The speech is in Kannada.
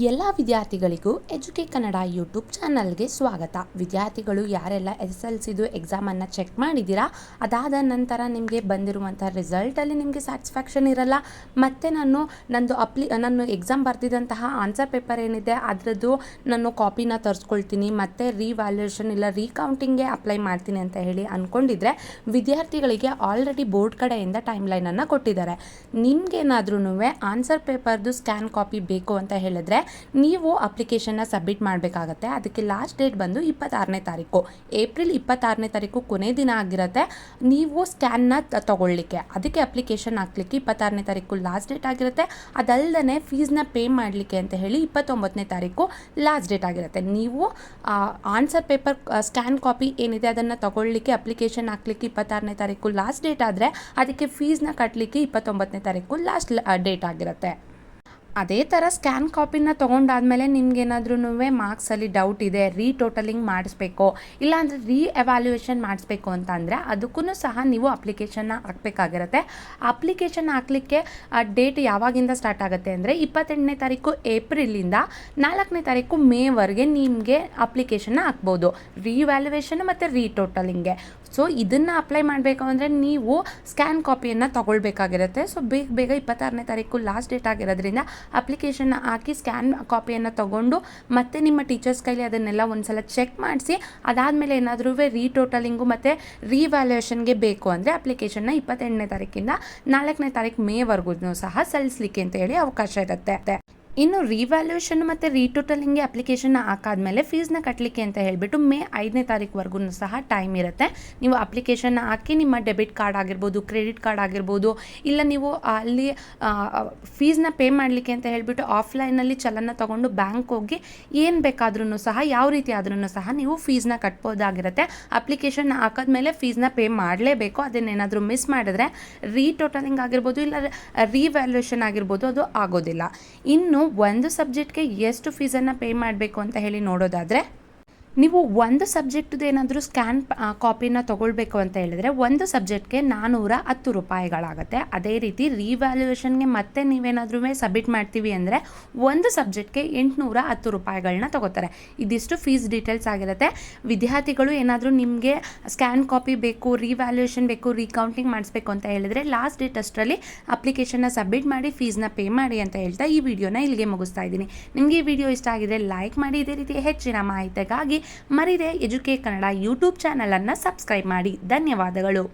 ಎಲ್ಲ ವಿದ್ಯಾರ್ಥಿಗಳಿಗೂ ಎಜುಕೆ ಕನ್ನಡ ಯೂಟ್ಯೂಬ್ ಚಾನಲ್ಗೆ ಸ್ವಾಗತ. ವಿದ್ಯಾರ್ಥಿಗಳು ಯಾರೆಲ್ಲ SSLCದು ಎಕ್ಸಾಮನ್ನು ಚೆಕ್ ಮಾಡಿದ್ದೀರಾ, ಅದಾದ ನಂತರ ನಿಮಗೆ ಬಂದಿರುವಂಥ ರಿಸಲ್ಟಲ್ಲಿ ನಿಮಗೆ ಸ್ಯಾಟಿಸ್ಫ್ಯಾಕ್ಷನ್ ಇರಲ್ಲ. ಮತ್ತು ನಾನು ಎಕ್ಸಾಮ್ ಬರ್ತಿದ್ದಂತಹ ಆನ್ಸರ್ ಪೇಪರ್ ಏನಿದೆ ಅದರದ್ದು ನಾನು ಕಾಪಿನ ತರಿಸ್ಕೊಳ್ತೀನಿ ಮತ್ತು ರಿವ್ಯಾಲ್ಯೂಯೇಷನ್ ಇಲ್ಲ ರೀಕೌಂಟಿಂಗ್ಗೆ ಅಪ್ಲೈ ಮಾಡ್ತೀನಿ ಅಂತ ಹೇಳಿ ಅಂದ್ಕೊಂಡಿದ್ರೆ ವಿದ್ಯಾರ್ಥಿಗಳಿಗೆ ಆಲ್ರೆಡಿ ಬೋರ್ಡ್ ಕಡೆಯಿಂದ ಟೈಮ್ ಲೈನನ್ನು ಕೊಟ್ಟಿದ್ದಾರೆ. ನಿಮಗೇನಾದ್ರೂ ಆನ್ಸರ್ ಪೇಪರ್ದು ಸ್ಕ್ಯಾನ್ ಕಾಪಿ ಬೇಕು ಅಂತ ಹೇಳಿದ್ರೆ ನೀವು ಅಪ್ಲಿಕೇಶನ್ನ ಸಬ್ಮಿಟ್ ಮಾಡಬೇಕಾಗತ್ತೆ. ಅದಕ್ಕೆ ಲಾಸ್ಟ್ ಡೇಟ್ ಬಂದು 26ನೇ ತಾರೀಕು, ಏಪ್ರಿಲ್ 26ನೇ ತಾರೀಕು ಕೊನೆ ದಿನ ಆಗಿರುತ್ತೆ ನೀವು ಸ್ಕ್ಯಾನ್ನ ತಗೊಳ್ಳಿಕ್ಕೆ. ಅದಕ್ಕೆ ಅಪ್ಲಿಕೇಶನ್ ಹಾಕ್ಲಿಕ್ಕೆ 26ನೇ ತಾರೀಕು ಲಾಸ್ಟ್ ಡೇಟ್ ಆಗಿರುತ್ತೆ. ಅದಲ್ಲದೆ ಫೀಸ್ನ ಪೇ ಮಾಡಲಿಕ್ಕೆ ಅಂತ ಹೇಳಿ 29ನೇ ತಾರೀಕು ಲಾಸ್ಟ್ ಡೇಟ್ ಆಗಿರುತ್ತೆ. ನೀವು ಆನ್ಸರ್ ಪೇಪರ್ ಸ್ಕ್ಯಾನ್ ಕಾಪಿ ಏನಿದೆ ಅದನ್ನು ತಗೊಳ್ಳಿಕ್ಕೆ ಅಪ್ಲಿಕೇಶನ್ ಹಾಕ್ಲಿಕ್ಕೆ 26ನೇ ತಾರೀಕು ಲಾಸ್ಟ್ ಡೇಟ್ ಆದರೆ ಅದಕ್ಕೆ ಫೀಸ್ನ ಕಟ್ಟಲಿಕ್ಕೆ 29ನೇ ತಾರೀಕು ಲಾಸ್ಟ್ ಡೇಟ್ ಆಗಿರುತ್ತೆ. ಅದೇ ಥರ ಸ್ಕ್ಯಾನ್ ಕಾಪಿನ ತೊಗೊಂಡಾದ್ಮೇಲೆ ನಿಮ್ಗೇನಾದ್ರೂ ಮಾರ್ಕ್ಸಲ್ಲಿ ಡೌಟ್ ಇದೆ, ರೀಟೋಟಲಿಂಗ್ ಮಾಡಿಸ್ಬೇಕು ಇಲ್ಲಾಂದರೆ ಎವ್ಯಾಲ್ಯೂಯೇಷನ್ ಮಾಡಿಸ್ಬೇಕು ಅಂತ ಅಂದರೆ ಅದಕ್ಕೂ ಸಹ ನೀವು ಅಪ್ಲಿಕೇಶನ್ನ ಹಾಕಬೇಕಾಗಿರುತ್ತೆ. ಅಪ್ಲಿಕೇಶನ್ ಹಾಕಲಿಕ್ಕೆ ಡೇಟ್ ಯಾವಾಗಿಂದ ಸ್ಟಾರ್ಟ್ ಆಗುತ್ತೆ ಅಂದರೆ 28ನೇ ತಾರೀಕು ಏಪ್ರಿಲಿಂದ 4ನೇ ತಾರೀಕು ಮೇವರೆಗೆ ನಿಮಗೆ ಅಪ್ಲಿಕೇಶನ್ನ ಹಾಕ್ಬೋದು, ರಿವ್ಯಾಲ್ಯೂಯೇಷನ್ ಮತ್ತು ರೀಟೋಟಲಿಂಗ್ಗೆ. ಸೊ ಇದನ್ನು ಅಪ್ಲೈ ಮಾಡಬೇಕು ಅಂದರೆ ನೀವು ಸ್ಕ್ಯಾನ್ ಕಾಪಿಯನ್ನು ತೊಗೊಳ್ಬೇಕಾಗಿರುತ್ತೆ. ಸೊ ಬೇಗ 26ನೇ ತಾರೀಕು ಲಾಸ್ಟ್ ಡೇಟ್ ಆಗಿರೋದ್ರಿಂದ ಅಪ್ಲಿಕೇಶನ್ನ ಹಾಕಿ ಸ್ಕ್ಯಾನ್ ಕಾಪಿಯನ್ನು ತೊಗೊಂಡು ಮತ್ತೆ ನಿಮ್ಮ ಟೀಚರ್ಸ್ ಕೈಲಿ ಅದನ್ನೆಲ್ಲ ಒಂದ್ಸಲ ಚೆಕ್ ಮಾಡಿಸಿ ಅದಾದಮೇಲೆ ಏನಾದರೂ ರೀಟೋಟಲಿಂಗು ಮತ್ತು ರಿವ್ಯಾಲ್ಯೂಯೇಷನ್ಗೆ ಬೇಕು ಅಂದರೆ ಅಪ್ಲಿಕೇಶನ್ನ 28ನೇ ತಾರೀಕಿಂದ 4ನೇ ತಾರೀಕು ಮೇವರೆಗೂ ಸಹ ಸಲ್ಲಿಸಲಿಕ್ಕೆ ಅಂತ ಹೇಳಿ ಅವಕಾಶ ಇರುತ್ತೆ. ಇನ್ನು ರಿವ್ಯಾಲ್ಯೂಯೇಷನ್ ಮತ್ತು ರೀಟೋಟಲಿಂಗ್ಗೆ ಅಪ್ಲಿಕೇಶನ್ನ ಹಾಕಾದ್ಮೇಲೆ ಫೀಸ್ನ ಕಟ್ಟಲಿಕ್ಕೆ ಅಂತ ಹೇಳಿಬಿಟ್ಟು ಮೇ 5ನೇ ತಾರೀಕುವರೆಗೂ ಸಹ ಟೈಮ್ ಇರುತ್ತೆ. ನೀವು ಅಪ್ಲಿಕೇಶನ್ನ ಹಾಕಿ ನಿಮ್ಮ ಡೆಬಿಟ್ ಕಾರ್ಡ್ ಆಗಿರ್ಬೋದು, ಕ್ರೆಡಿಟ್ ಕಾರ್ಡ್ ಆಗಿರ್ಬೋದು, ಇಲ್ಲ ನೀವು ಅಲ್ಲಿ ಫೀಸ್ನ ಪೇ ಮಾಡಲಿಕ್ಕೆ ಅಂತ ಹೇಳಿಬಿಟ್ಟು ಆಫ್ಲೈನಲ್ಲಿ ಚಲನ ತೊಗೊಂಡು ಬ್ಯಾಂಕ್ ಹೋಗಿ ಏನು ಬೇಕಾದ್ರೂ ಸಹ ಯಾವ ರೀತಿ ಆದ್ರೂ ಸಹ ನೀವು ಫೀಸ್ನ ಕಟ್ಬೋದಾಗಿರುತ್ತೆ. ಅಪ್ಲಿಕೇಶನ್ನ ಹಾಕಿದ್ಮೇಲೆ ಫೀಸ್ನ ಪೇ ಮಾಡಲೇಬೇಕು. ಅದನ್ನೇನಾದರೂ ಮಿಸ್ ಮಾಡಿದ್ರೆ ರೀಟೋಟಲಿಂಗ್ ಆಗಿರ್ಬೋದು ಇಲ್ಲ ರಿವ್ಯಾಲ್ಯೂಯೇಷನ್ ಆಗಿರ್ಬೋದು ಅದು ಆಗೋದಿಲ್ಲ. ಇನ್ನು ಒಂದು ಸಬ್ಜೆಕ್ಟ್ಗೆ ಎಷ್ಟು ಫೀಸನ್ನು ಪೇ ಮಾಡಬೇಕು ಅಂತ ಹೇಳಿ ನೋಡೋದಾದರೆ, ನೀವು ಒಂದು ಸಬ್ಜೆಕ್ಟ್ದು ಏನಾದರೂ ಸ್ಕ್ಯಾನ್ ಕಾಪಿನ ತೊಗೊಳ್ಬೇಕು ಅಂತ ಹೇಳಿದ್ರೆ ಒಂದು ಸಬ್ಜೆಕ್ಟ್ಗೆ 410 ರೂಪಾಯಿಗಳಾಗುತ್ತೆ. ಅದೇ ರೀತಿ ರಿವ್ಯಾಲ್ಯೂಯೇಷನ್ಗೆ ಮತ್ತೆ ನೀವೇನಾದ್ರೂ ಸಬ್ಮಿಟ್ ಮಾಡ್ತೀವಿ ಅಂದರೆ ಒಂದು ಸಬ್ಜೆಕ್ಟ್ಗೆ 810 ರೂಪಾಯಿಗಳನ್ನ ತೊಗೋತಾರೆ. ಇದಿಷ್ಟು ಫೀಸ್ ಡೀಟೇಲ್ಸ್ ಆಗಿರುತ್ತೆ. ವಿದ್ಯಾರ್ಥಿಗಳು ಏನಾದರೂ ನಿಮಗೆ ಸ್ಕ್ಯಾನ್ ಕಾಪಿ ಬೇಕು, ರಿವ್ಯಾಲ್ಯೂಯೇಷನ್ ಬೇಕು, ರೀಕೌಂಟಿಂಗ್ ಮಾಡಿಸ್ಬೇಕು ಅಂತ ಹೇಳಿದರೆ ಲಾಸ್ಟ್ ಡೇಟ್ ಅಷ್ಟರಲ್ಲಿ ಅಪ್ಲಿಕೇಶನ್ನ ಸಬ್ಮಿಟ್ ಮಾಡಿ ಫೀಸ್ನ ಪೇ ಮಾಡಿ ಅಂತ ಹೇಳ್ತಾ ಈ ವಿಡಿಯೋನ ಇಲ್ಲಿಗೆ ಮುಗಿಸ್ತಾ ಇದ್ದೀನಿ. ನಿಮಗೆ ಈ ವಿಡಿಯೋ ಇಷ್ಟ ಆಗಿದ್ರೆ ಲೈಕ್ ಮಾಡಿ. ಇದೇ ರೀತಿ ಹೆಚ್ಚಿನ ಮಾಹಿತಿಗಾಗಿ ಮರಿದೆ ಎಜುಕೆ ಕನ್ನಡ ಯೂಟ್ಯೂಬ್ ಚಾನಲನ್ನು ಸಬ್ಸ್ಕ್ರೈಬ್ ಮಾಡಿ. ಧನ್ಯವಾದಗಳು.